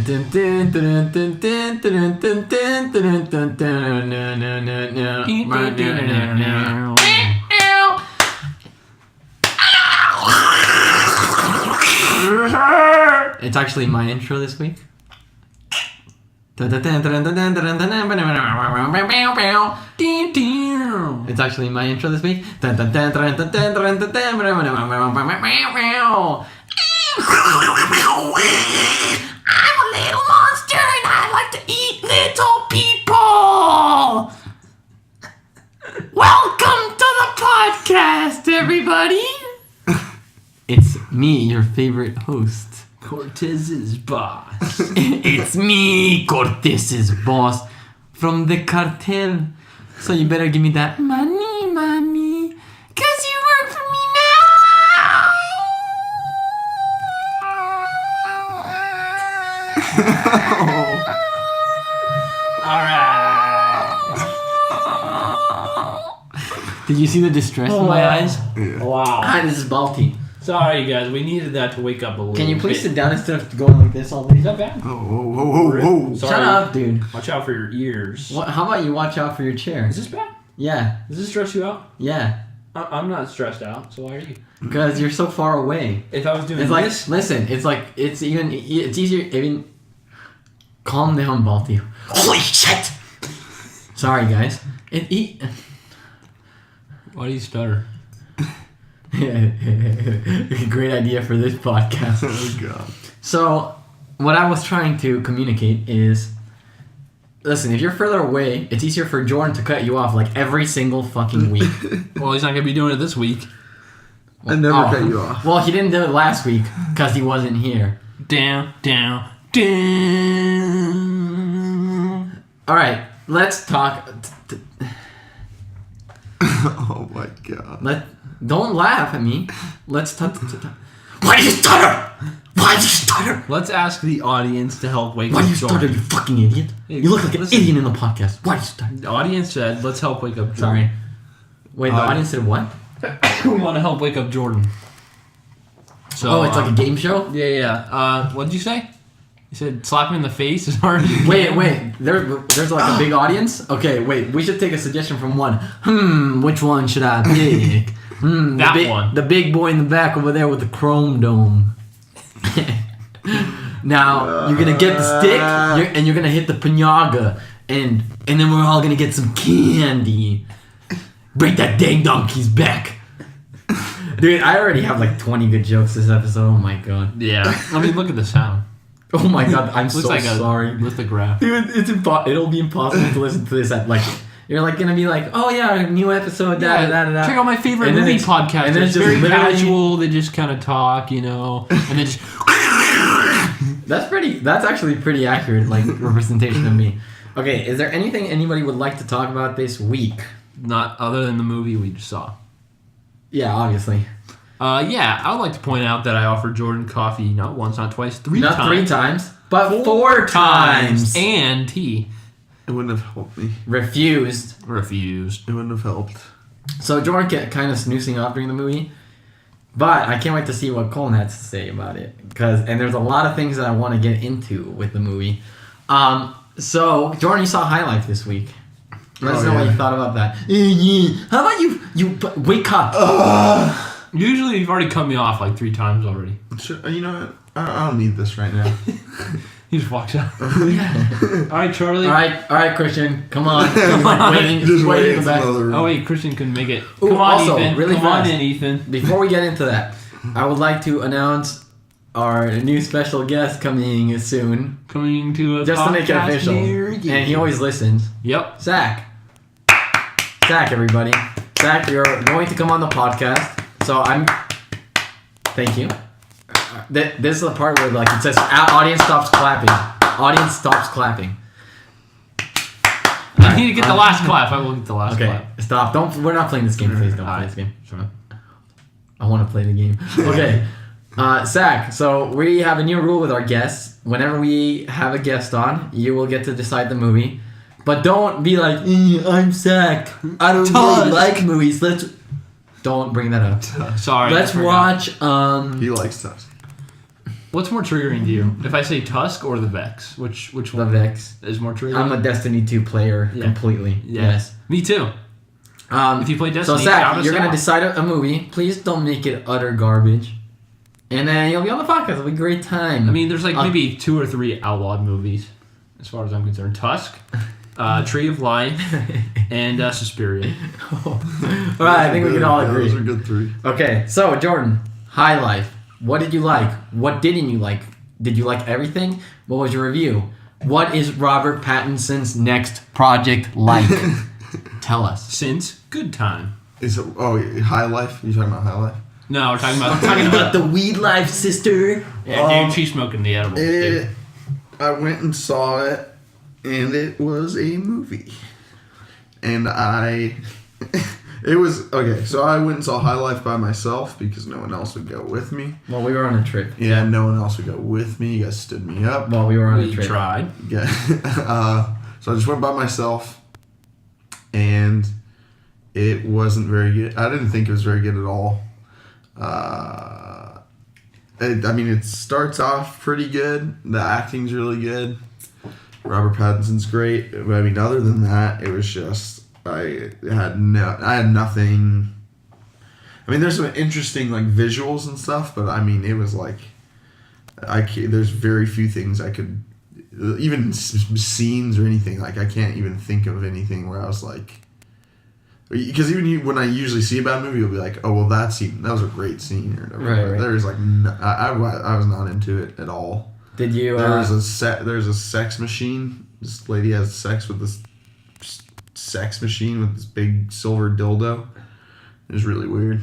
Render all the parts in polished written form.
It's actually my intro this week. It's actually my intro this week. I'm a little monster and I like to eat little people. Welcome to the podcast, everybody. It's me, your favorite host. Cortez's boss. It's me, Cortez's boss from the cartel. So you better give me that money, mommy, cause you work for me now. Alright. Did you see the distress in my eyes? Yeah. Wow. Hi, this is Balti. Sorry, you guys. We needed that to wake up a little bit. Can you please sit down instead of going like this all day? Is that bad? Whoa. Sorry. Shut up, dude. Watch out for your ears. What, how about you watch out for your chair? Is this bad? Yeah. Does this stress you out? Yeah. I'm not stressed out, so why are you? Because you're so far away. If I was doing It's like, this... listen, it's easier, even... Calm down, Balti. Holy shit! Sorry, guys. Why do you stutter? Great idea for this podcast. Oh, God. So, what I was trying to communicate is... Listen, if you're further away, it's easier for Jordan to cut you off like every single fucking week. Well, he's not going to be doing it this week. I never cut you off. Well, he didn't do it last week because he wasn't here. Down. Alright, let's talk... Oh, my God. Don't laugh at me. Let's talk... Why do you stutter? Why do you stutter? Let's ask the audience to help wake Why up do you stutter, Jordan. you fucking idiot? You look like an Listen. idiot in the podcast. Why do you stutter? The audience said, let's help wake up Jordan. Sorry. Wait, the audience said what? We want to help wake up Jordan. So, It's like a game show? Yeah. What did you say? You said slap him in the face is hard. Wait. There's like a big audience? Okay, wait. We should take a suggestion from one. Which one should I pick? That one. The big boy in the back over there with the chrome dome. Now, you're going to get the stick and you're going to hit the pinaga. And then we're all going to get some candy. Break that dang donkey's back. Dude, I already have like 20 good jokes this episode. Oh my god. Yeah. I mean, look at the sound. Oh my god, I'm Looks so like sorry. A lithograph. Dude, it'll be impossible to listen to this at like... You're like gonna be like, oh yeah, new episode, Check out my favorite And then movie it's- podcast. and then It's it's just very literally- casual. They just kind of talk, and then just... That's actually pretty accurate, like, representation of me. Okay, is there anything anybody would like to talk about this week? Not other than the movie we just saw. Yeah, obviously. Yeah, I would like to point out that I offered Jordan coffee not once, not twice, three Not times. 3 times, but 4 times. And tea. It wouldn't have helped me. Refused. Refused. It wouldn't have helped. So Jordan kept kind of snoozing off during the movie. But I can't wait to see what Colin had to say about it. And there's a lot of things that I want to get into with the movie. So, Jordan, you saw highlights this week. Let us know what you thought about that. How about you wake up? Usually you've already cut me off like 3 times already. You know what? I don't need this right now. He just walks out. Alright, Charlie. Alright, Christian. Come on. Just wait in the back. another room. Oh wait, Christian couldn't make it. Ooh, Come on, also, Ethan. really Come on fast. in, Ethan. Before we get into that, I would like to announce our new special guest coming soon. Coming to a Just to make it podcast official. near you. And he always listens. Yep. Zach, everybody. Zach, you're going to come on the podcast. So thank you. This is the part where like it says audience stops clapping. Audience stops clapping. I need to get the last clap. I will get the last Okay, clap. stop. We're not playing this game. Please don't play this game. Sure. I want to play the game. Okay. Zach, so we have a new rule with our guests. Whenever we have a guest on, you will get to decide the movie. But don't be like, I'm Zach. I don't really like movies. Don't bring that up. Sorry. Let's watch. He likes that. What's more triggering to you? If I say Tusk or the Vex, which The one Vex. is more triggering? I'm a Destiny 2 player completely. Yeah. Yes. Me too. If you play Destiny, so shout Zach, us you're gonna out. decide a movie. Please don't make it utter garbage. And then you'll be on the podcast. It'll be a great time. I mean, there's like maybe 2 or 3 outlawed movies, as far as I'm concerned. Tusk, Tree of Life, and Suspiria. Alright, I think we can all agree. Those are good 3. Okay, so Jordan, High Life. What did you like? What didn't you like? Did you like everything? What was your review? What is Robert Pattinson's next project like? Tell us. Since Good Time. Is it? Oh, High Life. You talking about High Life? No, we're talking about the weed life, sister. yeah, dude, she's smoking the edibles. Dude. I went and saw it, and it was a movie. And it was, okay, so I went and saw High Life by myself because no one else would go with me. Well, we were on a trip. Yeah, no one else would go with me. You guys stood me up. Well, we were on a We trip. tried. Yeah. So I just went by myself, and it wasn't very good. I didn't think it was very good at all. It starts off pretty good. The acting's really good. Robert Pattinson's great. I mean, other than that, it was just I had nothing. I mean, there's some interesting like visuals and stuff, but I mean, it was like there's very few things I could even scenes or anything like I can't even think of anything where I was like. Because even when I usually see a bad movie, you'll be like, "Oh, well, that was a great scene," or whatever. Right. There's like, I was not into it at all. Did you? There's a sex machine. This lady has sex with this sex machine with this big silver dildo. It was really weird.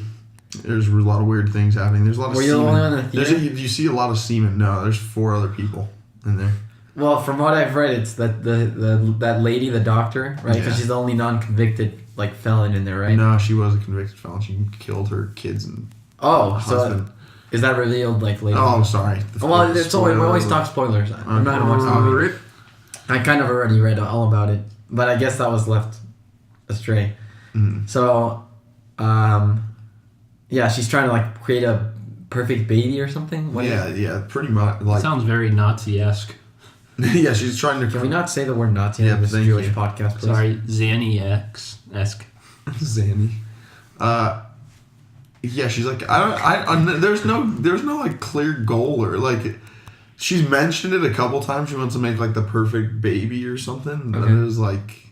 There's a lot of weird things happening. There's a lot of Were semen. you the only one in the theater? You see a lot of semen. No, there's 4 other people in there. Well, from what I've read, it's that that lady, the doctor, right? Because Yeah. she's the only non-convicted like felon in there, right? No, she was a convicted felon. She killed her kids and Oh, husband. so is that revealed like later? Oh, I'm sorry. Well, it's always, we always talk spoilers. I'm not gonna watch the movie. I kind of already read all about it, but I guess that was left astray. Mm. So, yeah, she's trying to like create a perfect baby or something. What is- Yeah, pretty much. Like, Sounds very Nazi-esque. yeah, she's trying to. Can we not say the word Nazi Yeah, in this thank Jewish you. podcast, please? Sorry, Zanny-esque. Zanny. Yeah, she's like there's no like clear goal or like she's mentioned it a couple times. She wants to make like the perfect baby or something. But Okay. it was like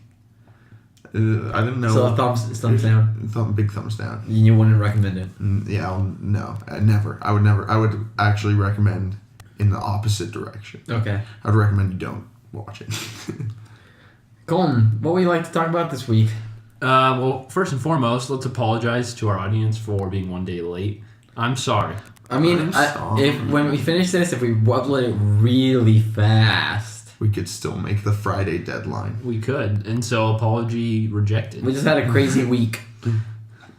I didn't know. So thumbs down. Big thumbs down. You wouldn't recommend it. Yeah, no, never. I would never. I would actually recommend in the opposite direction. Okay. I would recommend you don't watch it. Colton, what would you like to talk about this week? Well, first and foremost, let's apologize to our audience for being 1 day late. I'm sorry. I mean, if when we finish this, if we upload it really fast, We could still make the Friday deadline. We could, and so apology rejected. we just had a crazy week.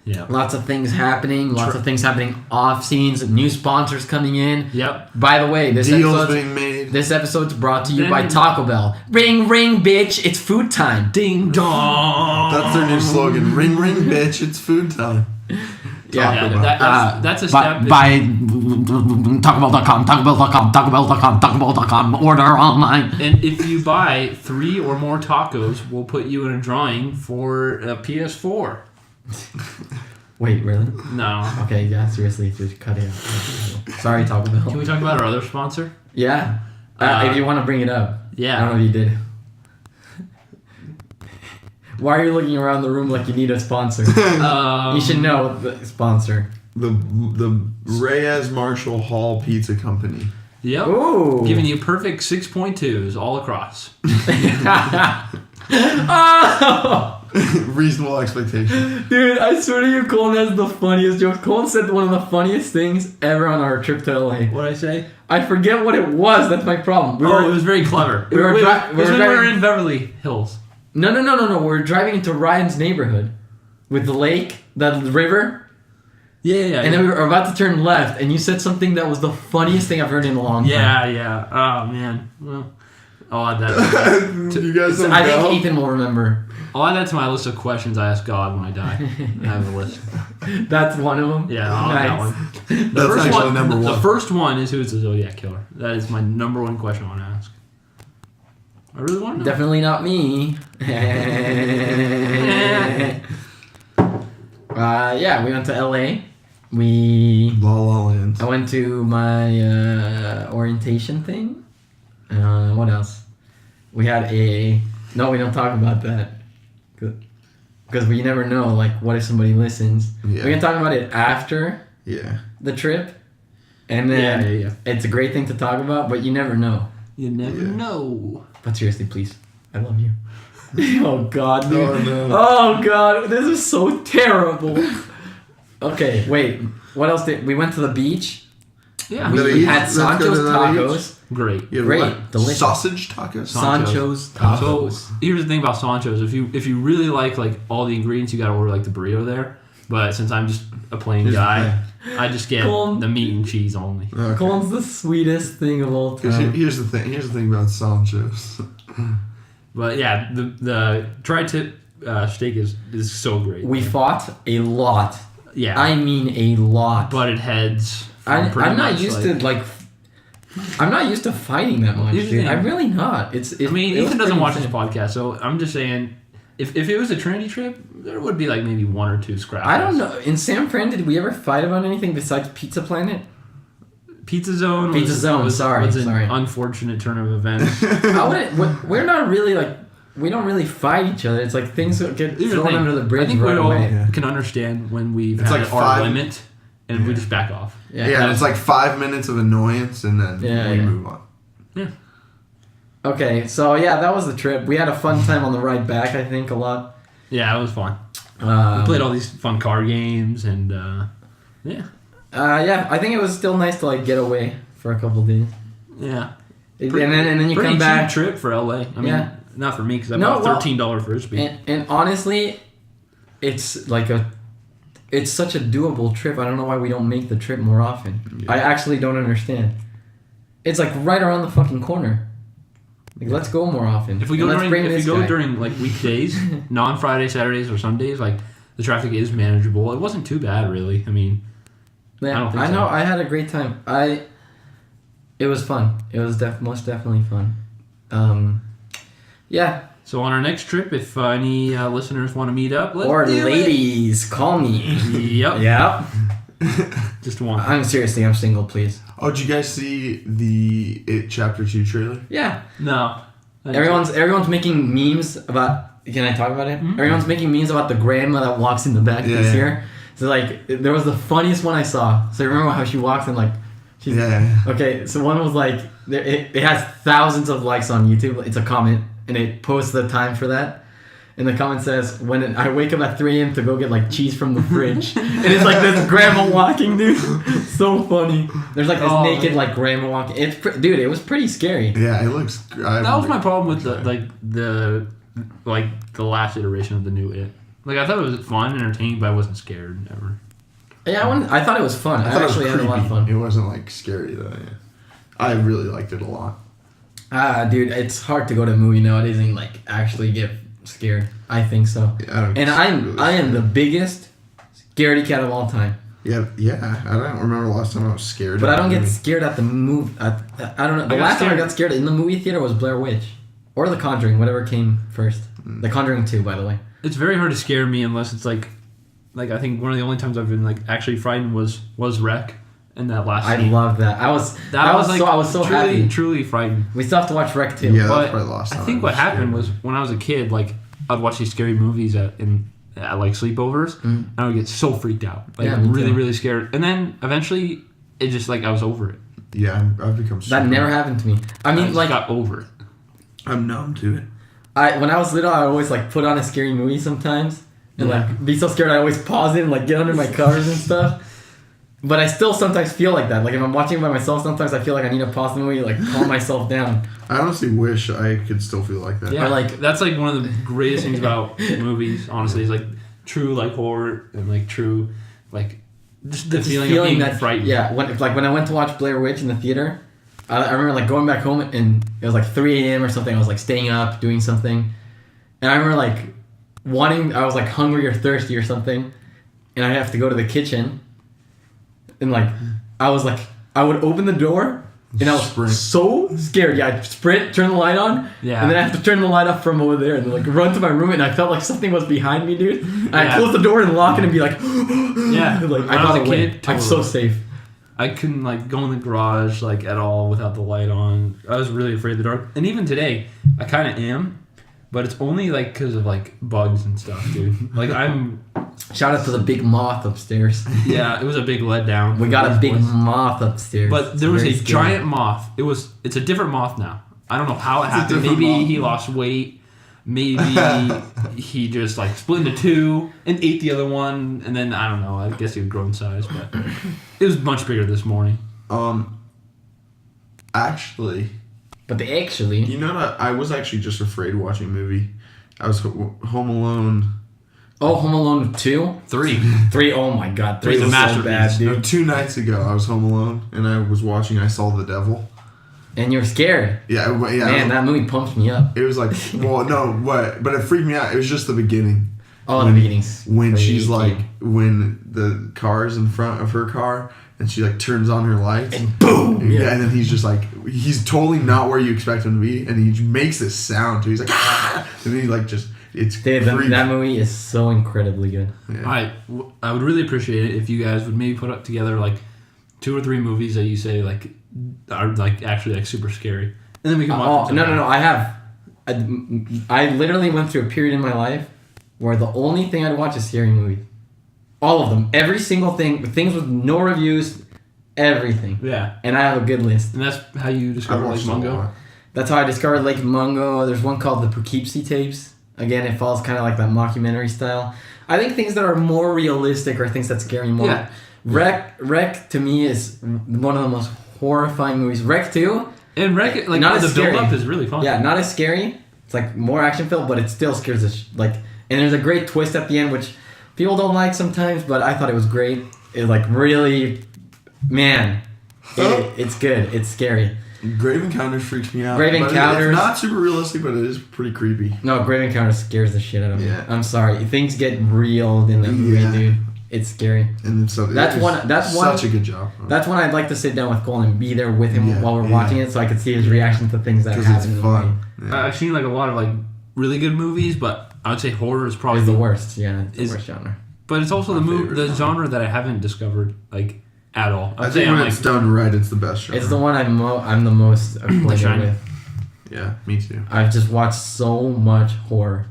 Yeah. Lots of things happening. Lots of things happening off scenes. New sponsors coming in. Yep. By the way, Deals being made. this episode's brought to you by Then- Taco Bell. Ring, ring, bitch! It's food time. Ding dong. That's their new slogan. Ring, ring, bitch! It's food time. Yeah, Bell. that's a step. By TacoBell.com, TacoBell.com, TacoBell.com, TacoBell.com. Order online. And if you buy 3 or more tacos, we'll put you in a drawing for a PS4. Wait, really? No. Okay, yeah, seriously, just cut it out. Sorry, Taco Bell. Can we talk about our other sponsor? Yeah. If you want to bring it up. Yeah. I don't know if you did. Why are you looking around the room like you need a sponsor? You should know the sponsor. The Reyes Marshall Hall Pizza Company. Yep. Ooh. Giving you perfect 6.2s all across. Oh! Reasonable expectation. Dude, I swear to you, Colin has the funniest jokes. Colin said one of the funniest things ever on our trip to LA. What'd I say? I forget what it was. That's my problem. It was very clever. we were It was driving- when we were in Beverly Hills. No. We're driving into Ryan's neighborhood with the lake, the river, Yeah. and then we were about to turn left, and you said something that was the funniest thing I've heard in a long time. Yeah. Oh, man. Well, I'll add that. You guys don't I know? think Ethan will remember. I'll add that to my list of questions I ask God when I die. I have a list. That's one of them. Yeah, I'll have that one. That's actually number one. The first one is who's the Zodiac Killer. That is my number one question I want to ask. I really want to know. Definitely not me. Yeah, we went to LA. La La Land. I went to my orientation thing. What else? We had no, we don't talk about that. Because we never know, like, what if somebody listens. Yeah. We can talk about it after the trip. And then it's a great thing to talk about, but you never know. You never know. But seriously, please. I love you. Oh, God, dude. Oh, no. Oh, God. This is so terrible. Okay, wait. What else did... We went to the beach. Yeah. We had Let's go Sancho's to the tacos. Great. Yeah, Great. what? Delicious. Sausage tacos? Sancho's tacos. So here's the thing about Sancho's. If you really like all the ingredients, you gotta order like the burrito there. But since I'm just a plain guy, I just get the meat and cheese only. Okay. Colin's the sweetest thing of all time. Here's the thing about Sancho's. But yeah, the tri-tip steak is so great. We fought a lot. Yeah. I mean a lot. Butted heads. I'm not used to I'm not used to fighting that much, dude. I'm really not. Ethan doesn't watch this podcast, so I'm just saying, if it was a Trinity trip, there would be like maybe one or two scraps. I don't know. In San Fran, did we ever fight about anything besides Pizza Planet? Pizza Zone was an unfortunate turn of events. We're not really like... We don't really fight each other. It's like things get thrown under the bridge. I think right we all away. can understand when we've It's had like our limit and we just back off. Yeah, it's like 5 minutes of annoyance and then we move on. Yeah. Okay, so yeah, that was the trip. We had a fun time on the ride back, I think, a lot. Yeah, it was fun. We played all these fun car games and yeah. Yeah, I think it was still nice to like get away for a couple days. Yeah. And then you come back. Cheap trip for LA. I mean, not for me because I bought a $13 frisbee. And honestly, it's like it's such a doable trip. I don't know why we don't make the trip more often. Yeah. I actually don't understand. It's like right around the fucking corner. Like, let's go more often. If we go during like weekdays, non-Friday, Saturdays, or Sundays, like the traffic is manageable. It wasn't too bad, really. I mean, yeah, I don't think I know. I had a great time. It was fun. It was most definitely fun. Yeah. So on our next trip, if any listeners want to meet up, ladies, call me. Yep. Yep. Just one. I'm single, please. Oh, did you guys see the It Chapter 2 trailer? Yeah. No. Everyone's making memes about... Can I talk about it? Mm-hmm. Everyone's making memes about the grandma that walks in the back this year. So, like, there was the funniest one I saw. So, remember how she walks in, like... Okay, so one was, like... It has thousands of likes on YouTube. It's a comment. And it posts the time for that. And the comment says, when I wake up at 3 a.m. to go get, like, cheese from the fridge. And it's, like, this grandma walking, dude. So funny. There's, like, this naked, like, grandma walking. Dude, it was pretty scary. Yeah, it looks... That was my problem with, the last iteration of the new It. Like, I thought it was fun, entertaining, but I wasn't scared, ever. Yeah, I thought it was fun. I actually had a lot of fun. It wasn't, like, scary, though, yeah. I really liked it a lot. Dude, it's hard to go to a movie nowadays and, like, actually get... scared. I think so. Yeah, I am the biggest scaredy cat of all time. Yeah. I don't remember the last time I was scared. But I don't get scared at the movie. I don't know. The last time I got scared in the movie theater was Blair Witch. Or The Conjuring, whatever came first. The Conjuring 2, by the way. It's very hard to scare me unless it's like I think one of the only times I've been like actually frightened was Wreck in that last scene. I love that. I was so happy. Truly frightened. We still have to watch Wreck 2. Yeah, that's probably the last time. I think what happened was when I was a kid, like I'd watch these scary movies at like sleepovers, and I would get so freaked out, like really scared, and then eventually it just like I was over it. Yeah, I've become. That never happened to me. I mean, like got over it. I'm numb to it. When I was little, I always like put on a scary movie sometimes, and like be so scared I always pause it and like get under my covers and stuff. But I still sometimes feel like that. Like if I'm watching it by myself, sometimes I feel like I need to pause the movie, like calm myself down. I honestly wish I could still feel like that. Yeah, or like that's like one of the greatest things about movies. Honestly, is like true like horror and like true like just the feeling of being frightened. Yeah, when I went to watch Blair Witch in the theater, I remember like going back home and it was like 3 a.m. or something. I was like staying up doing something, and I remember like I was like hungry or thirsty or something, and I have to go to the kitchen, and like I would open the door, and I was so scared. Yeah, I'd sprint, turn the light on, and then I have to turn the light off from over there, and then like run to my room, and I felt like something was behind me, dude. And I close the door and lock it, and be like, yeah. Like I got away. Totally. I'm so safe. I couldn't like go in the garage like at all without the light on. I was really afraid of the dark, and even today, I kind of am. But it's only like because of like bugs and stuff, dude. Like I'm. Shout out to the big moth upstairs. Yeah, it was a big letdown. We got a big moth upstairs. But there was a giant moth. It's a different moth now. I don't know how it happened. Maybe he lost weight. Maybe he just like split into two and ate the other one, and then I don't know. I guess he would grow in size, but it was much bigger this morning. Actually. But actually... You know what? I was actually just afraid watching a movie. I was Home Alone. Oh, Home Alone 2? 3. 3, oh my god. 3 was was a so bad, dude. No, 2 nights ago, I was home alone, and I was watching I Saw the Devil. And you're scared. Yeah. Man, that movie pumps me up. It was like, well, no, what? But it freaked me out. It was just the beginning. Oh, the beginning's When crazy. she's like, when the car's in front of her car, and she like turns on her lights. And boom! Yeah, and then he's just like, he's totally not where you expect him to be, and he makes this sound too. He's like, ah! And then he like just, it's dude, that movie is so incredibly good. Yeah. I would really appreciate it if you guys would maybe put up together like 2 or 3 movies that you say like are like actually like super scary, and then we can watch. No. I literally went through a period in my life where the only thing I'd watch is scary movies. All of them, every single thing, things with no reviews, everything. Yeah, and I have a good list. And that's how you discover Lake Mungo. That's how I discovered Lake Mungo. There's one called the Poughkeepsie Tapes. Again, it falls kind of like that mockumentary style. I think things that are more realistic are things that scare me more. Yeah. Wreck to me is one of the most horrifying movies. Wreck 2. And Wreck, like not the as build scary. up is really fun. Yeah, not as scary. It's like more action filled, but it still scares us. And there's a great twist at the end, which people don't like sometimes, but I thought it was great. It like really, man, it's good. It's scary. Grave Encounters freaks me out. Grave Encounters. It's not super realistic, but it is pretty creepy. No, Grave Encounters scares the shit out of me. Yeah. I'm sorry. Things get real in that movie, dude. It's scary. And so That's such a good job. That's when I'd like to sit down with Cole and be there with him while we're watching it, so I could see his reaction to things that happen in the movie. Yeah. I've seen like a lot of like really good movies, but I would say horror is probably It's the worst. Yeah, it's the worst genre. But it's also the genre that I haven't discovered like at all. I think when it's done right, it's the best genre. It's the one I'm the most acquainted with. Yeah, me too. I've just watched so much horror.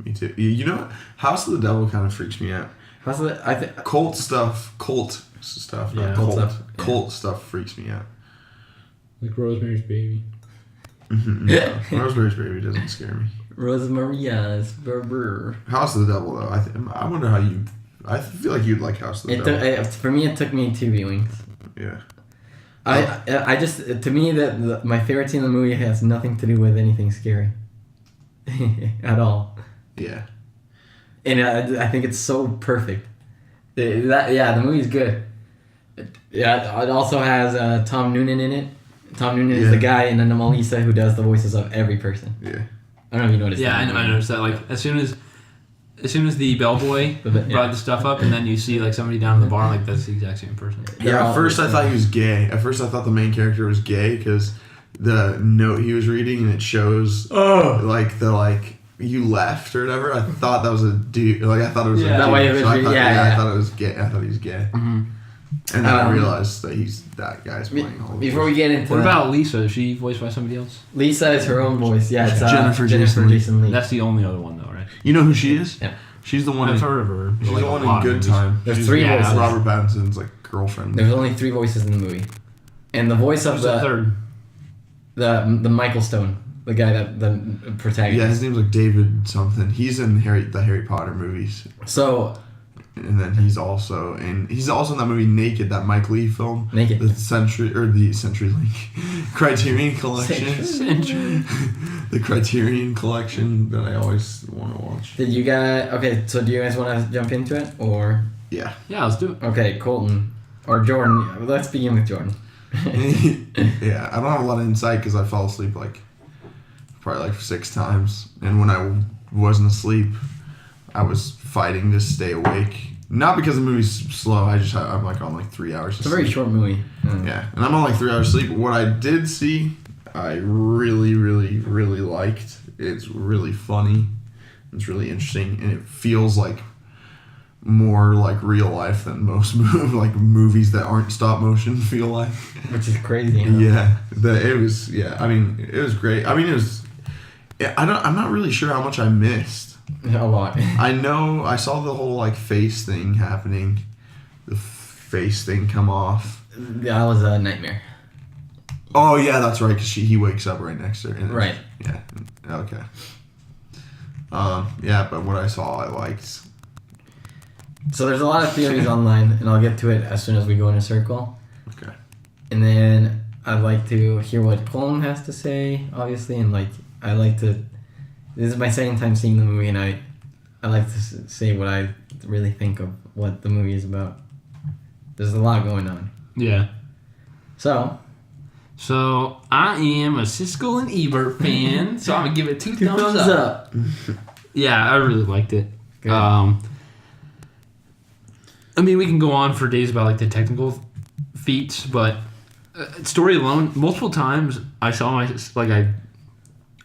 Me too. You know what? House of the Devil kind of freaks me out. Cult stuff. Yeah, Cult stuff freaks me out. Like Rosemary's Baby. No, Rosemary's Baby doesn't scare me. Rosemary's Baby. House of the Devil, though. I wonder how you. I feel like you'd like House of the Devil. For me, it took me 2 viewings. Yeah. I just, to me, my favorite scene in the movie has nothing to do with anything scary. At all. Yeah. And I think it's so perfect. The movie's good. Yeah, it also has Tom Noonan in it. Tom Noonan is the guy in Anomalisa who does the voices of every person. Yeah. I don't know if you noticed that. Yeah, I noticed that. Like, as soon as the bellboy brought the stuff up, and then you see like somebody down in the bar, like that's the exact same person. Yeah, at first I thought he was gay. At first I thought the main character was gay because the note he was reading and it shows you left or whatever. I thought that was a dude. Like I thought it was a dude. That way it was, I thought it was gay. I thought he was gay. Mm-hmm. And then I realized that that guy's playing. Before we get into what about Lisa? Is she voiced by somebody else? Lisa is her own voice. Yeah, it's Jennifer Jason Leigh. That's the only other one though, right? You know who she is? Yeah. She's the one. I've heard of her. She's like the one in Good Time. There's 3 voices. Robert Pattinson's like girlfriend. There's only 3 voices in the movie, and the voice of the third, the Michael Stone, the guy the protagonist. Yeah, his name's like David something. He's in the Harry Potter movies. So. And then he's also in that movie Naked, that Mike Leigh film. Naked. The Century Link Criterion Collection. The Criterion Collection that I always want to watch. Did you guys... Okay, so do you guys want to jump into it, or... Yeah, let's do it. Okay, Colton. Or Jordan. Let's begin with Jordan. Yeah, I don't have a lot of insight because I fell asleep probably 6 times. And when I wasn't asleep, I was fighting to stay awake. Not because the movie's slow. I'm like on like 3 hours. It's a very short movie. Yeah, and I'm on like 3 hours sleep. What I did see, I really, really, really liked. It's really funny. It's really interesting, and it feels like more like real life than most movies that aren't stop motion feel like. Which is crazy. Huh? Yeah, it was. Yeah, I mean, it was great. I mean, it was. I'm not really sure how much I missed. A lot. I know I saw the whole like face thing happening, the face thing come off. That was a nightmare. Oh yeah, that's right. Cause he wakes up right next to her. And right. Yeah. Okay. Yeah, but what I saw, I liked. So there's a lot of theories online, and I'll get to it as soon as we go in a circle. Okay. And then I'd like to hear what Colin has to say, obviously, and like I like to. This is my second time seeing the movie, and I like to say what I really think of what the movie is about. There's a lot going on. Yeah. So I am a Siskel and Ebert fan, so I'm gonna give it two thumbs up. Yeah, I really liked it. Good. I mean, we can go on for days about like the technical feats, but story alone, multiple times I saw I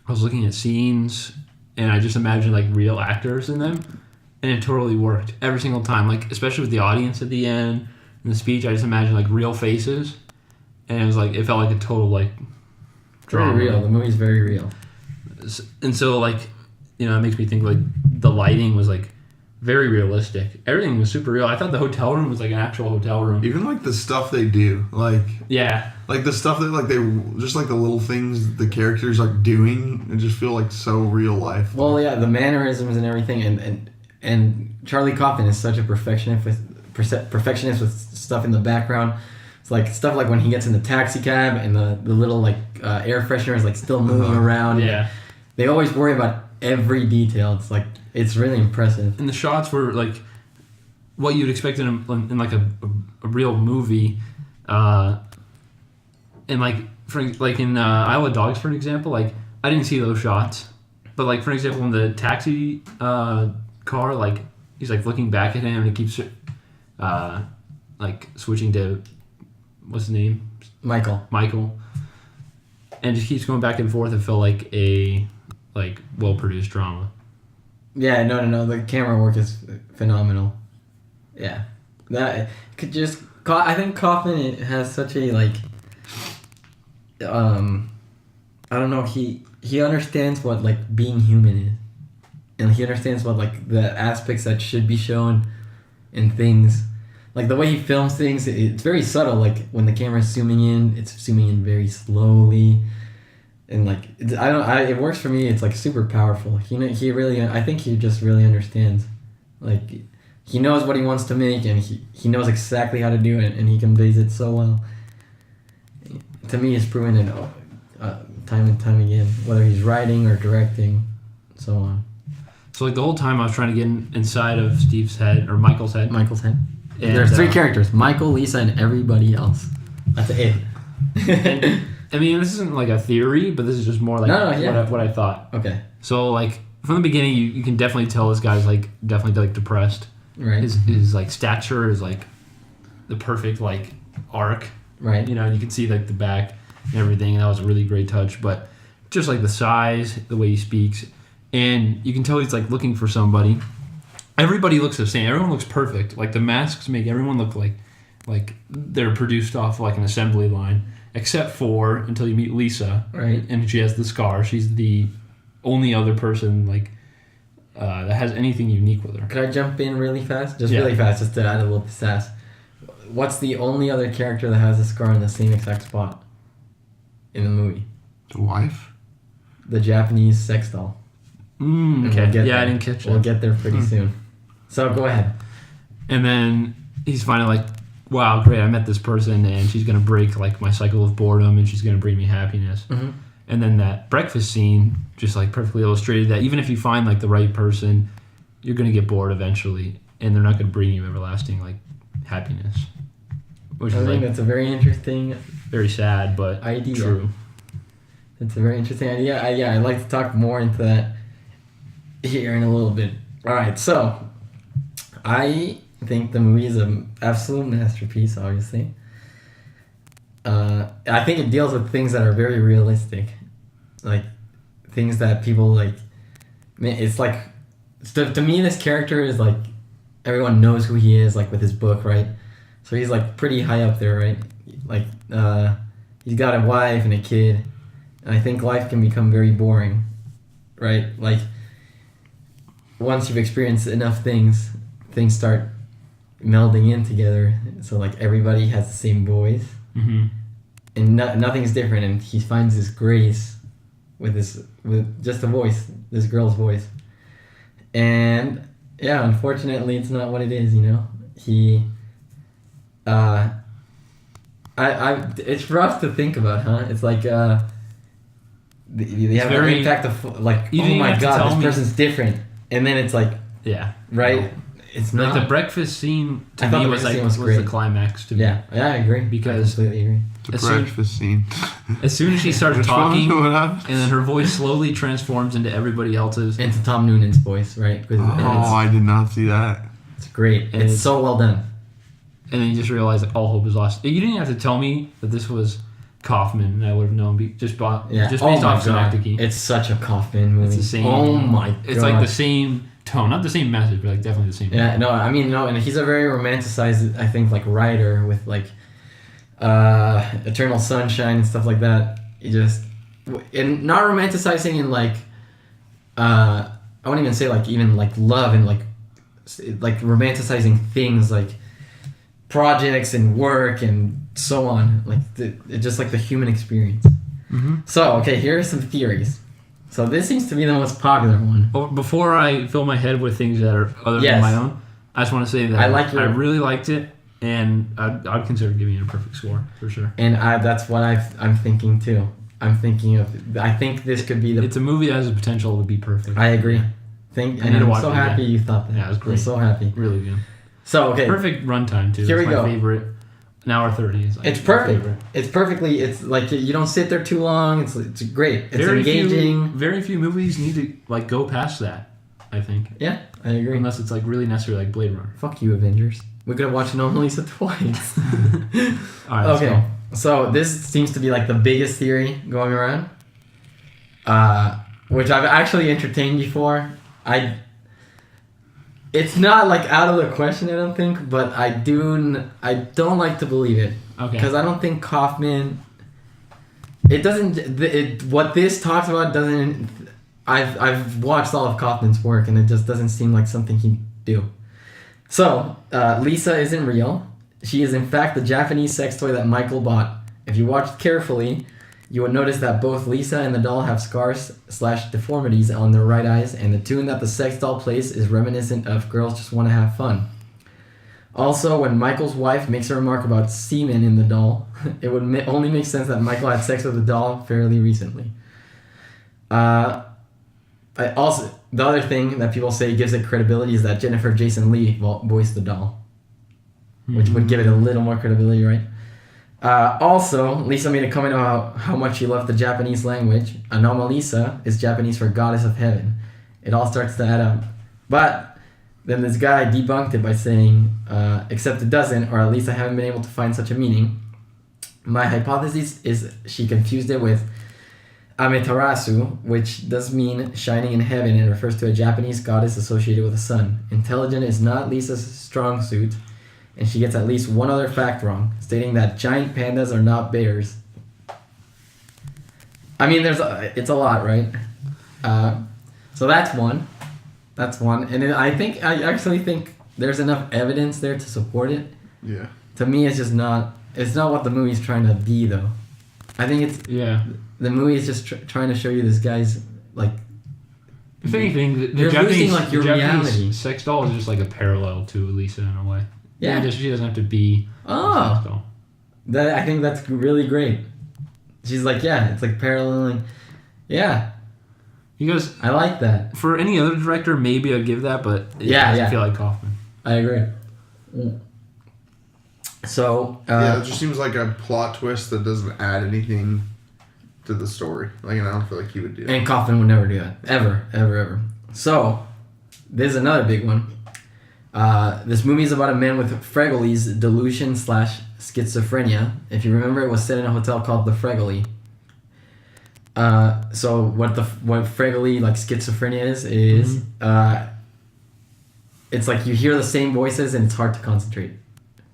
was looking at scenes and I just imagined like real actors in them, and it totally worked every single time. Like especially with the audience at the end and the speech, I just imagined like real faces, and it was like it felt like a total like drama. Very real. The movie's very real. And so like it makes me think like the lighting was like very realistic. Everything was super real. I thought the hotel room was like an actual hotel room. Even like the stuff they do, like yeah, like the stuff that like they just like the little things the characters are doing, it just feel like so real life. Well, yeah, the mannerisms and everything, and Charlie Kaufman is such a perfectionist with stuff in the background. It's like stuff like when he gets in the taxi cab and the little like air freshener is like still moving around. Yeah, they always worry about every detail. It's like it's really impressive. And the shots were like what you'd expect in like a real movie, and like in Isle of Dogs, for an example, like I didn't see those shots, but like for example in the taxi car, like he's like looking back at him and it keeps like switching to what's his name, Michael, and just keeps going back and forth. And felt like a well produced drama. Yeah, no. The camera work is phenomenal. Yeah, that could just. I think Kaufman has such a like. I don't know. He understands what like being human is, and he understands what like the aspects that should be shown, in things, like the way he films things. It's very subtle. Like when the camera's zooming in, it's zooming in very slowly. And like it works for me. It's like super powerful. He really. I think he just really understands. Like he knows what he wants to make, and he knows exactly how to do it, and he conveys it so well. To me, he's proven it time and time again. Whether he's writing or directing, so on. So like the whole time I was trying to get inside of Steve's head or Michael's head. And there's 3 characters: Michael, Lisa, and everybody else. That's it. I mean, this isn't like a theory, but this is just more like what I thought. Okay. So like from the beginning, you can definitely tell this guy's like definitely like depressed. Right. His like stature is like the perfect like arc. Right. You can see like the back and everything. And that was a really great touch. But just like the size, the way he speaks, and you can tell he's like looking for somebody. Everybody looks the same. Everyone looks perfect. Like the masks make everyone look like they're produced off like an assembly line. Except for until you meet Lisa, right? And she has the scar. She's the only other person that has anything unique with her. Could I jump in really fast? Really fast, just to add a little sass. What's the only other character that has a scar in the same exact spot in the movie? The wife? The Japanese sex doll. Okay. I didn't catch that. We'll get there pretty soon. So go ahead. And then he's finally like, wow, great, I met this person and she's going to break like my cycle of boredom and she's going to bring me happiness. Mm-hmm. And then that breakfast scene just like perfectly illustrated that even if you find like the right person, you're going to get bored eventually and they're not going to bring you everlasting like happiness. Which I think that's a very interesting... Very sad, but idea. True. It's a very interesting idea. I'd like to talk more into that here in a little bit. All right, so I think the movie is an absolute masterpiece. Obviously, I think it deals with things that are very realistic, like things that people like. It's like, to me, this character is like everyone knows who he is, like with his book, right? So he's like pretty high up there, right? Like he's got a wife and a kid, and I think life can become very boring, right? Like once you've experienced enough things start melding in together. So like everybody has the same voice, and nothing's different. And he finds this grace with just a voice, this girl's voice, and yeah, unfortunately, it's not what it is. You know, he. It's rough to think about, huh? It's like they have an impact of like, oh my god, this person's different, and then it's like, yeah, right. No. It's like not. the breakfast scene to me was the climax to me. Yeah, I agree. Because I completely agree. The breakfast scene. As soon as she starts talking, and then her voice slowly transforms into everybody else's. Into Tom Noonan's voice, right? I did not see that. It's great. It's so well done. And then you just realize that all hope is lost. You didn't have to tell me that this was Kaufman, and I would have known just based off synoptic. It's such a Kaufman movie. It's the same. Oh my god. It's like the same tone, not the same message, but like definitely the same. Yeah, no, I mean, no, and he's a very romanticized, I think, like writer with like Eternal Sunshine and stuff like that. And not romanticizing in like I wouldn't even say like even like love and like romanticizing things like projects and work and so on, like just like the human experience. So okay, here are some theories. So this seems to be the most popular one. Before I fill my head with things that are other than my own, I just want to say that I really liked it, and I'd consider giving it a perfect score for sure. And that's what I'm thinking too. I think this could be It's a movie that has the potential to be perfect. I agree. And I'm so happy you thought that. Yeah, it was great. I'm so happy. Really good. So okay. Perfect runtime too. Here we go. My favorite. An hour 30 is like it's perfect. It's perfectly. It's like you don't sit there too long. It's great. It's engaging. Very few movies need to like go past that, I think. Yeah, I agree. Unless it's like really necessary, like Blade Runner. Fuck you, Avengers. We could have watched Anomalisa twice. All right, let's go. So this seems to be like the biggest theory going around, which I've actually entertained before. It's not like out of the question, I don't think, but I don't like to believe it. Okay. Because I don't think Kaufman. It doesn't. What this talks about doesn't. I've watched all of Kaufman's work, and it just doesn't seem like something he'd do. So Lisa isn't real. She is in fact the Japanese sex toy that Michael bought. If you watched carefully, you would notice that both Lisa and the doll have scars/deformities on their right eyes, and the tune that the sex doll plays is reminiscent of Girls Just Want to Have Fun. Also, when Michael's wife makes a remark about semen in the doll, it would only make sense that Michael had sex with the doll fairly recently. The other thing that people say gives it credibility is that Jennifer Jason Leigh voiced the doll, which would give it a little more credibility, right? Also, Lisa made a comment about how much she loved the Japanese language. Anomalisa is Japanese for goddess of heaven. It all starts to add up. But then this guy debunked it by saying, except it doesn't, or at least I haven't been able to find such a meaning. My hypothesis is she confused it with Amaterasu, which does mean shining in heaven and refers to a Japanese goddess associated with the sun. Intelligent is not Lisa's strong suit. And she gets at least one other fact wrong, stating that giant pandas are not bears. I mean, it's a lot, right? So that's one. And I actually think there's enough evidence there to support it. Yeah. To me, it's not what the movie's trying to be, though. I think the movie is just trying to show you this guy's, like... If anything, the Japanese reality. Sex doll is just like a parallel to Lisa in a way. Yeah. She doesn't have to be a sex doll. I think that's really great. She's like, it's like paralleling. Yeah. Because I like that. For any other director, maybe I'd give that, but it doesn't feel like Kaufman. I agree. So... it just seems like a plot twist that doesn't add anything to the story. Like, I don't feel like he would do that. And Kaufman would never do that. Ever. So, this is another big one. This movie is about a man with Fregoli's delusion / schizophrenia. If you remember, it was set in a hotel called the Fregoli. So what Fregoli, like schizophrenia is it's like you hear the same voices and it's hard to concentrate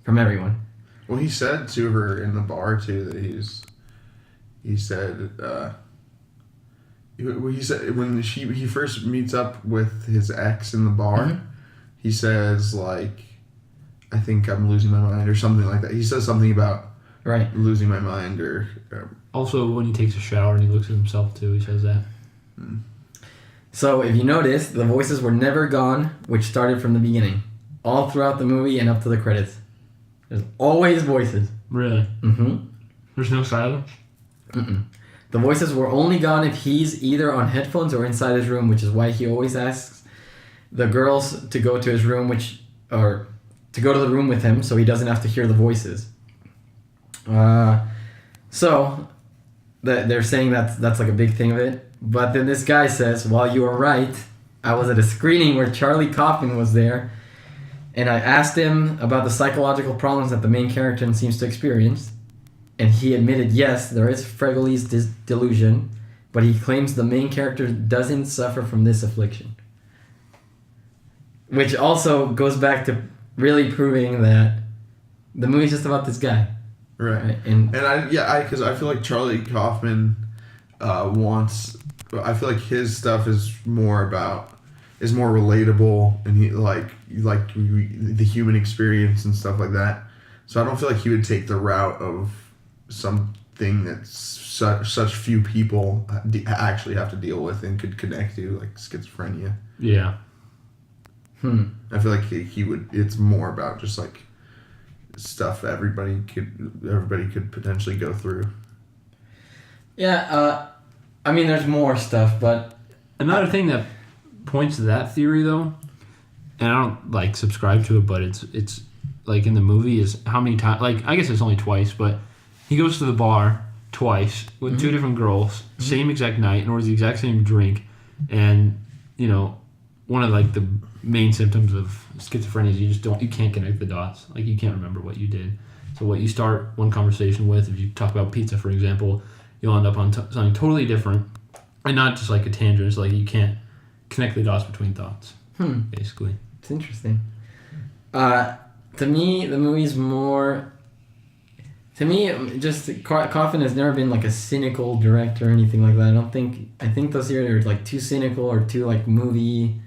from everyone. Well, he said to her in the bar too that he said when he first meets up with his ex in the bar, he says like, I think I'm losing my mind or something like that. He says something about losing my mind or also when he takes a shower and he looks at himself too, he says that. So if you notice, the voices were never gone, which started from the beginning, all throughout the movie and up to the credits. There's always voices. Really? Mm-hmm. There's no silence? Mm-mm. The voices were only gone if he's either on headphones or inside his room, which is why he always asks the girls to go to his room, to go to the room with him so he doesn't have to hear the voices. So they're saying that's like a big thing of it. But then this guy says, well, you were right. I was at a screening where Charlie Kaufman was there, and I asked him about the psychological problems that the main character seems to experience. And he admitted, yes, there is Fregoli's delusion, but he claims the main character doesn't suffer from this affliction. Which also goes back to really proving that the movie's just about this guy. Right. Because I feel like Charlie Kaufman I feel like his stuff is more relatable, and he like the human experience and stuff like that. So I don't feel like he would take the route of something that such few people actually have to deal with and could connect to, like schizophrenia. Yeah. I feel like he would. It's more about just like stuff everybody could potentially go through. Yeah. I mean, there's more stuff, but another thing that points to that theory, though, and I don't like subscribe to it, but it's like in the movie is how many times. Like I guess it's only twice, but he goes to the bar twice with two different girls, same exact night, and orders the exact same drink, and one of like the main symptoms of schizophrenia is you can't connect the dots. Like you can't remember what you did. So what you start one conversation with, if you talk about pizza, for example, you'll end up on something totally different, and not just like a tangent. It's like you can't connect the dots between thoughts. Basically, it's interesting. To me, the movie's more. To me, just Kaufman has never been like a cynical director or anything like that. I think those here are like too cynical or too like movie,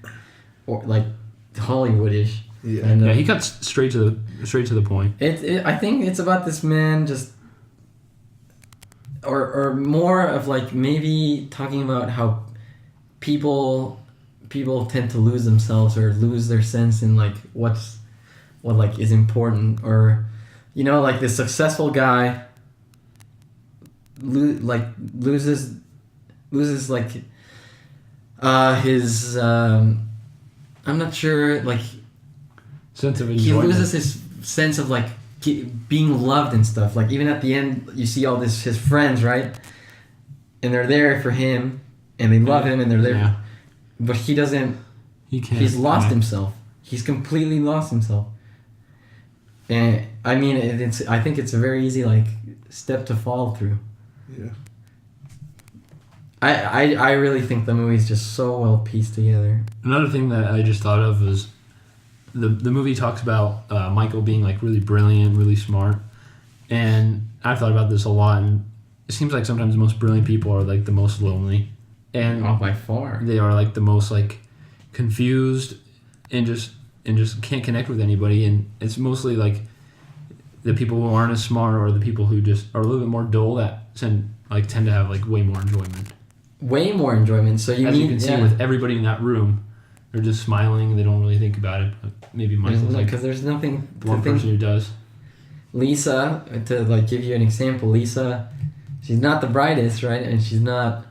or like Hollywoodish. Yeah, and, he cuts straight to the point. I think it's about this man just. Or more of like maybe talking about how people tend to lose themselves or lose their sense in like what like is important, or like this successful guy loses like his I'm not sure, like sense of enjoyment. He loses his sense of like being loved and stuff. Like even at the end you see all his friends, right, and they're there for him and they love him and they're there, but he doesn't. He's lost himself. He's completely lost himself. And I mean, I think it's a very easy like step to fall through. Yeah. I really think the movie's just so well pieced together. Another thing that I just thought of was the movie talks about Michael being like really brilliant, really smart, and I've thought about this a lot. And it seems like sometimes the most brilliant people are like the most lonely, and by far they are like the most like confused and just can't connect with anybody. And it's mostly like the people who aren't as smart or the people who just are a little bit more dull that tend to have like way more enjoyment. Way more enjoyment. So you can see with everybody in that room, they're just smiling. They don't really think about it. But maybe Michael's because there's nothing. The one person who does. Lisa, to like give you an example, Lisa, she's not the brightest, right? And she's not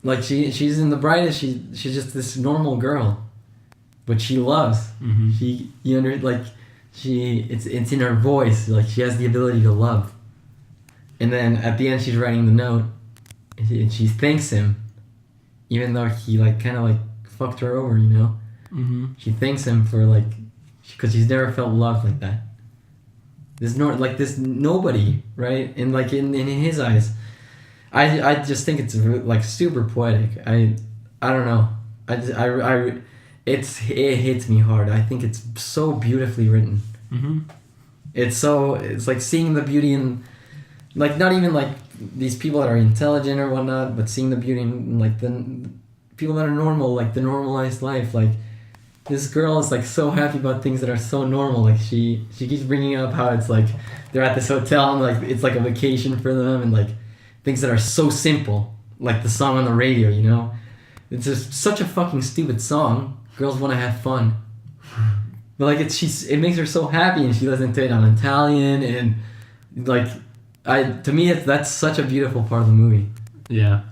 like she's in the brightest. She's just this normal girl, but she loves. Mm-hmm. It's in her voice. Like she has the ability to love. And then at the end, she's writing the note, and she thanks him, even though he like kind of like fucked her over, Mm-hmm. She thanks him for like, because she's never felt love like that. There's no like this nobody, right? And like in his eyes, I just think it's like super poetic. I don't know. It hits me hard. I think it's so beautifully written. Mm-hmm. It's like seeing the beauty in, like, not even like these people that are intelligent or whatnot, but seeing the beauty in like the people that are normal, like the normalized life. Like this girl is like so happy about things that are so normal. Like she keeps bringing up how it's like they're at this hotel and like it's like a vacation for them, and like things that are so simple, like the song on the radio. You know, it's just such a fucking stupid song. Girls want to have fun. But like it makes her so happy, and she listens to it on Italian, and like to me that's such a beautiful part of the movie. Yeah.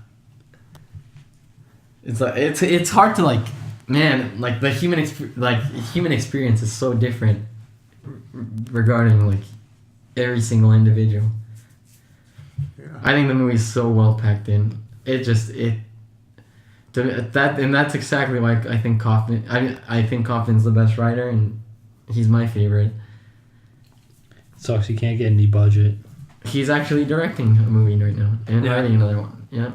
It's like it's hard to like, man, like the human experience is so different regarding like every single individual. Yeah. I think the movie's so well packed in. And that's exactly why I think Kaufman. I think Kaufman's the best writer, and he's my favorite. Sucks he can't get any budget. He's actually directing a movie right now and writing another one. Yeah.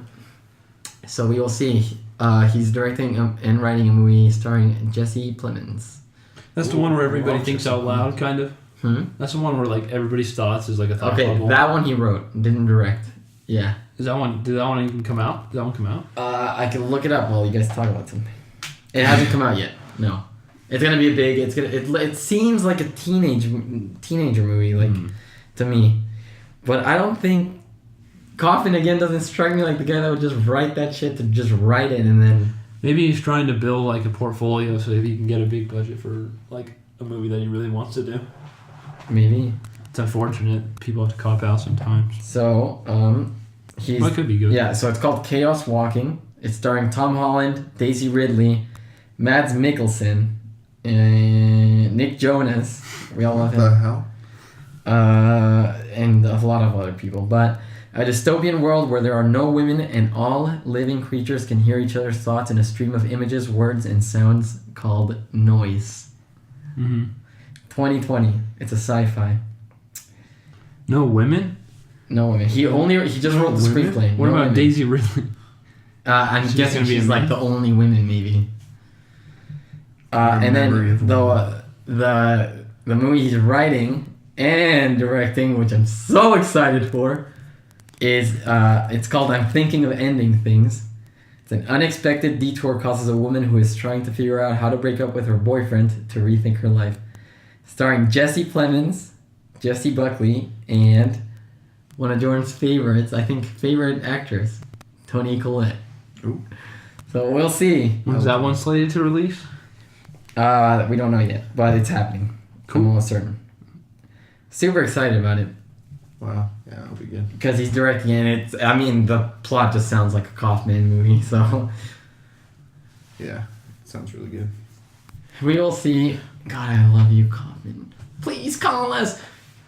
So we will see. He's directing and writing a movie starring Jesse Plemons. That's the one where everybody thinks out loud, kind of. That's the one where like everybody's thoughts is like a thought bubble. That one he wrote, didn't direct. Yeah. Did that one even come out? Did that one come out? I can look it up while you guys talk about something. It hasn't come out yet. No. It's gonna be it seems like a teenager movie, like to me. But I don't think Kaufman again doesn't strike me like the guy that would just write that shit to just write it and then maybe he's trying to build like a portfolio so he can get a big budget for like a movie that he really wants to do. Maybe. It's unfortunate. People have to cop out sometimes. So, Well, it could be good. Yeah, so it's called Chaos Walking. It's starring Tom Holland, Daisy Ridley, Mads Mikkelsen, and Nick Jonas. We all love him. What the hell? And a lot of other people. But a dystopian world where there are no women and all living creatures can hear each other's thoughts in a stream of images, words, and sounds called noise. 2020. It's a sci-fi. No women? No women. He just wrote the screenplay. What no about women. Daisy Ridley? I'm She's guessing gonna be she's a like man? the only women, maybe. And then the movie he's writing and directing, which I'm so excited for, is it's called I'm Thinking of Ending Things. It's an unexpected detour causes a woman who is trying to figure out how to break up with her boyfriend to rethink her life. Starring Jesse Plemons, Jessie Buckley, and one of Jordan's favorites, I think favorite actress, Toni Collette. Ooh. So we'll see. When's that one slated to release? We don't know yet, but it's happening. Cool. I'm almost certain. Super excited about it. Wow. Yeah, that'll be good. Because he's directing it. The plot just sounds like a Kaufman movie, so... Yeah, sounds really good. We will see. God, I love you, Kaufman. Please call us.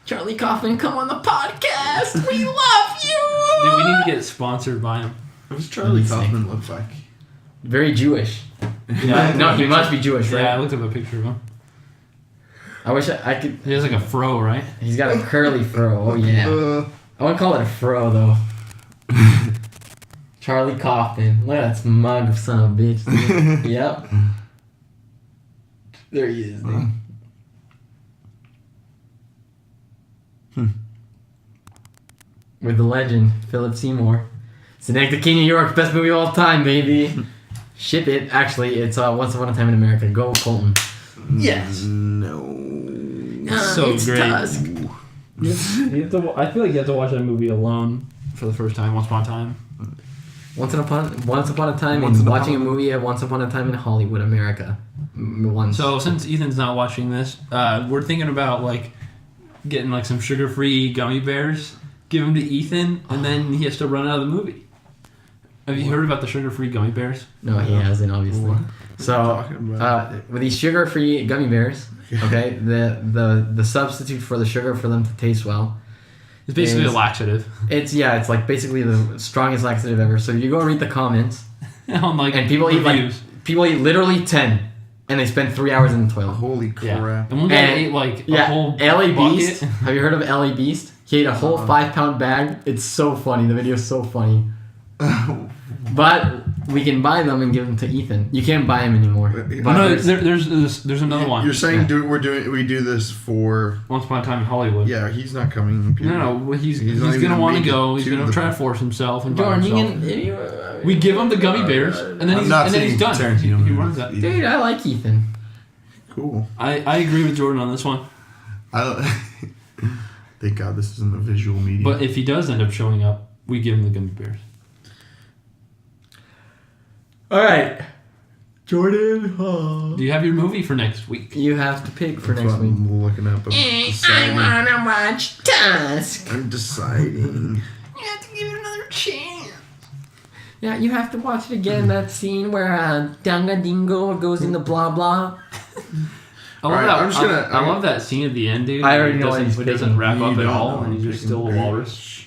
Charlie Kaufman, come on the podcast. We love you. Dude, we need to get sponsored by him. What does Charlie Let me see. Kaufman look like? Very Jewish. Yeah, No, he must be Jewish, right? Yeah, I looked up a picture of him. I wish I could... He has like a fro, right? He's got a curly fro. Oh, yeah. I wouldn't call it a fro, though. Charlie Kaufman. Look at that smug son of a bitch. Dude. Yep. There he is, dude. With the legend, Philip Seymour. Synecdoche, New York, best movie of all time, baby. Ship it. Actually, it's Once Upon a Time in America. Go, Colton. Yes. No. So it's great. Tusk. I feel like you have to watch that movie alone for the first time, Once Upon a Time. Once upon a time, Once in upon watching a- a movie at Once Upon a Time in Hollywood, America. Once. So since Ethan's not watching this, we're thinking about like getting like some sugar-free gummy bears, give them to Ethan, and then he has to run out of the movie. Have you heard about the sugar-free gummy bears? No, he hasn't, obviously. What? So, Talking about? with these sugar-free gummy bears, okay, the substitute for the sugar for them to taste well, It's basically Is- a laxative. it's like basically the strongest laxative ever. So you go read the comments, On like and people eat reviews. literally 10, and they spent 3 hours in the toilet. Holy Yeah. crap. And one guy And- ate like a Yeah, whole L.A. bucket. Beast. Have you heard of L.A. Beast? He ate a whole 5-pound bag. It's so funny. The video is so funny. But we can buy them and give them to Ethan. You can't buy them anymore. But No, there's another one. You're saying Yeah. we do this for... Once Upon a Time in Hollywood. Yeah, he's not coming. Peter. No, he's He's not gonna even want to make it go. He's to gonna the- try to force himself and by Jordan, himself. We give him the gummy bears, and then he's done. Tarantino He movies runs that. either. Dude, I like Ethan. Cool. I agree with Jordan on this one. Thank God this isn't a visual medium. But if he does end up showing up, we give him the gummy bears. All right, Jordan. Do you have your movie for next week? You have to pick for That's next what week. I'm looking up. I'm deciding. wanna watch Tusk. I'm deciding. You have to give it another chance. Yeah, you have to watch it again. That scene where Danga Dingo goes into blah blah. I love Alright, that. I'm just gonna- I love that scene at the end, dude. I already It know what doesn't, he's it doesn't picking. wrap up You at don't all, know and he's what just he's still a picking. walrus.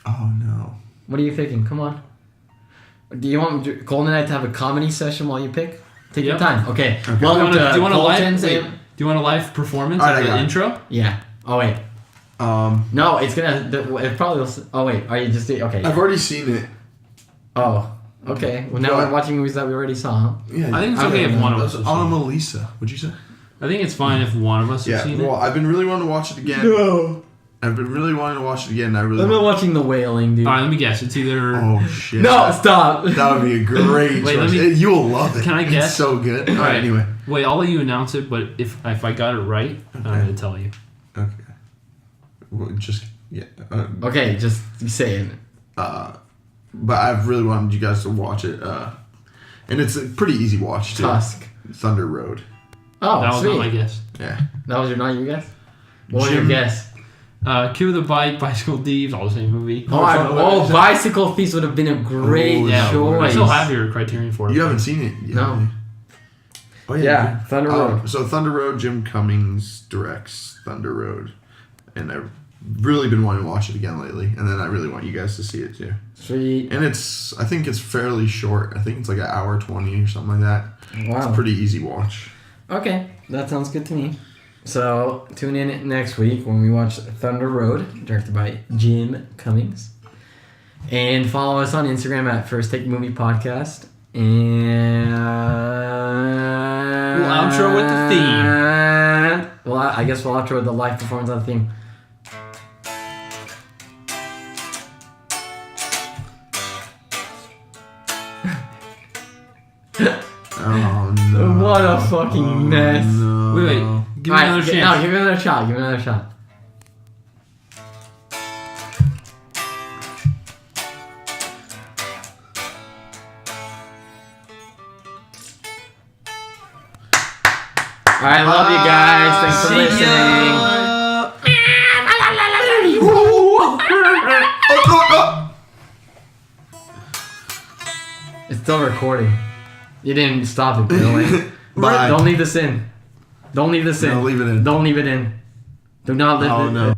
Oh no. What are you picking? Come on. Do you want Colton and I to have a comedy session while you pick? Take your Yep. time. Okay. Okay. Welcome do to you want a live? Colton's. Wait, do you want a live performance Alright, of I the got it. intro? Yeah. Oh wait. No, it's gonna. It probably. Will, oh wait. Are you just okay? I've already seen it. Oh. Okay. Well, now What? we're watching movies that we already saw. Huh? Yeah. I think it's okay if one of us That's has seen it. Anomalisa. What'd you say? I think it's fine if one of us has Yeah. seen Well, it. I've been really wanting to watch it again. No. I've been really wanting to watch it again. I really. I'm not watching The Wailing, dude. All right, let me guess. It's either. Oh shit. No, stop. That would be a great Wait, choice. let me- You'll love it. Can I guess? It's so good. All All right. right. Anyway. Wait, I'll let you announce it, but if I got it right, I'm gonna tell you. Okay. Well, just yeah. Okay, just say it. But I've really wanted you guys to watch it. And it's a pretty easy watch too. Tusk. Thunder Road. Oh, That was sweet. not my guess. Yeah. That was not your guess? What was your Jim- guess? Cue the Bike, Bicycle Thieves, all the same movie. Bicycle Thieves would have been a great Oh, Yeah, choice. I still have your criterion for it. You haven't seen it yet. No. have you? Oh Yeah, Thunder Road. So Thunder Road, Jim Cummings directs Thunder Road, and I've really been wanting to watch it again lately. And then I really want you guys to see it too. Sweet. And I think it's fairly short. I think it's like an hour 20 or something like that. Wow. It's a pretty easy watch. Okay, that sounds good to me. So tune in next week when we watch Thunder Road, directed by Jim Cummings. And follow us on Instagram at First Take Movie Podcast. And We'll outro with the theme. Well, I guess we'll outro with the live performance of the theme. Oh no! What a fucking mess. No. Wait, give me another chance. No, give me another shot. Give me another shot. Alright, love you guys. Thanks for See listening. It's still recording. You didn't stop it, Billy. Bye. Don't leave this in. Don't leave this in. No, leave it in. Don't leave it in. Do not leave Oh, it no.